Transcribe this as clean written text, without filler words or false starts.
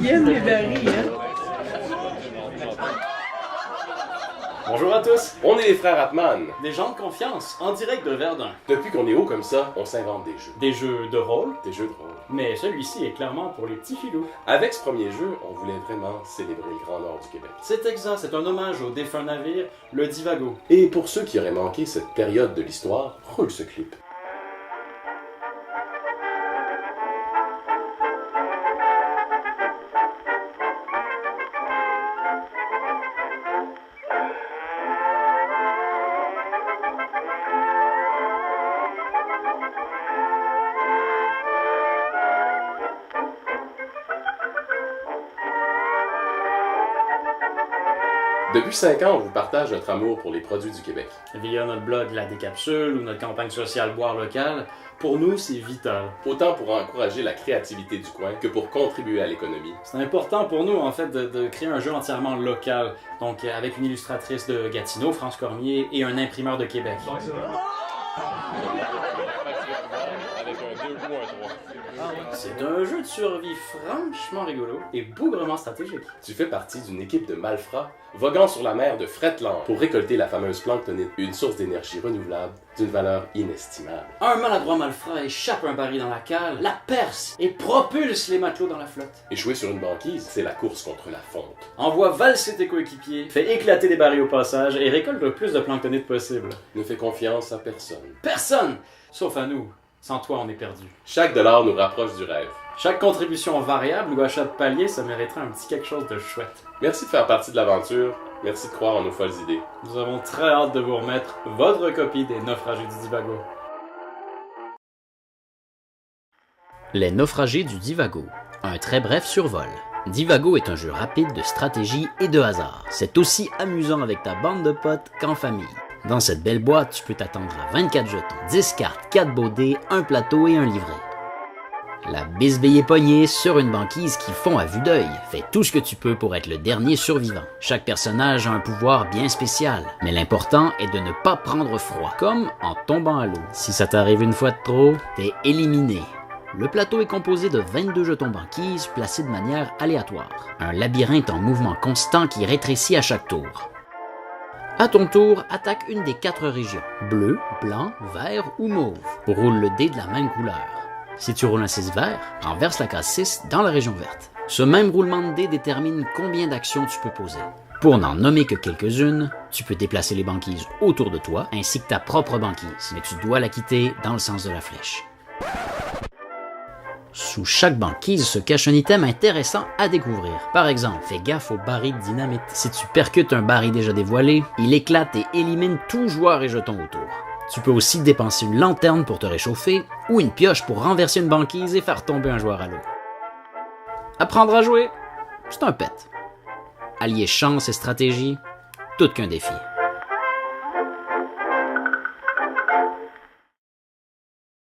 Il aime les barils, hein? Bonjour à tous, On est les frères Atman. des gens de confiance, en direct de Verdun. Depuis qu'on est haut comme ça, on s'invente des jeux. Des jeux de rôle, Des jeux de rôle. mais celui-ci est clairement pour les petits filous. Avec ce premier jeu, on voulait vraiment célébrer le Grand Nord du Québec. C'est exact, c'est un hommage au défunt navire, le Divago. Et pour ceux qui auraient manqué cette période de l'histoire, roule ce clip. Depuis 5 ans, on vous partage notre amour pour les produits du Québec. Via notre blog La Décapsule ou notre campagne sociale Boire Local, pour nous c'est vital. Autant pour encourager la créativité du coin que pour contribuer à l'économie. C'est important pour nous en fait de créer un jeu entièrement local, donc avec une illustratrice de Gatineau, France Cormier, et un imprimeur de Québec. C'est un jeu de survie franchement rigolo et bougrement stratégique. Tu fais partie d'une équipe de malfrats voguant sur la mer de Fretland pour récolter la fameuse planctonite, une source d'énergie renouvelable d'une valeur inestimable. Un maladroit malfrat échappe un baril dans la cale, la perce et propulse les matelots dans la flotte. Échouer sur une banquise, c'est la course contre la fonte. Envoie valser tes coéquipiers, fait éclater les barils au passage et récolte le plus de planctonite possible. Ne fais confiance à personne. Personne! Sauf à nous. Sans toi, on est perdu. Chaque dollar nous rapproche du rêve. Chaque contribution variable ou achat de palier, ça mériterait un petit quelque chose de chouette. Merci de faire partie de l'aventure. Merci de croire en nos folles idées. Nous avons très hâte de vous remettre votre copie des Naufragés du Divago. Les Naufragés du Divago. Un très bref survol. Divago est un jeu rapide de stratégie et de hasard. C'est aussi amusant avec ta bande de potes qu'en famille. Dans cette belle boîte, tu peux t'attendre à 24 jetons, 10 cartes, 4 baudets, un plateau et un livret. La bisbille poignée sur une banquise qui fond à vue d'œil. Fais tout ce que tu peux pour être le dernier survivant. Chaque personnage a un pouvoir bien spécial, mais l'important est de ne pas prendre froid, comme en tombant à l'eau. Si ça t'arrive une fois de trop, t'es éliminé. Le plateau est composé de 22 jetons banquise placés de manière aléatoire. Un labyrinthe en mouvement constant qui rétrécit à chaque tour. À ton tour, attaque une des 4 régions, bleu, blanc, vert ou mauve. Roule le dé de la même couleur. Si tu roules un 6 vert, renverse la case 6 dans la région verte. Ce même roulement de dé détermine combien d'actions tu peux poser. Pour n'en nommer que quelques-unes, tu peux déplacer les banquises autour de toi ainsi que ta propre banquise, mais tu dois la quitter dans le sens de la flèche. Sous chaque banquise se cache un item intéressant à découvrir. Par exemple, fais gaffe au baril de dynamite. Si tu percutes un baril déjà dévoilé, il éclate et élimine tout joueur et jeton autour. Tu peux aussi dépenser une lanterne pour te réchauffer ou une pioche pour renverser une banquise et faire tomber un joueur à l'eau. Apprendre à jouer, c'est un pet. Allier chance et stratégie, tout qu'un défi.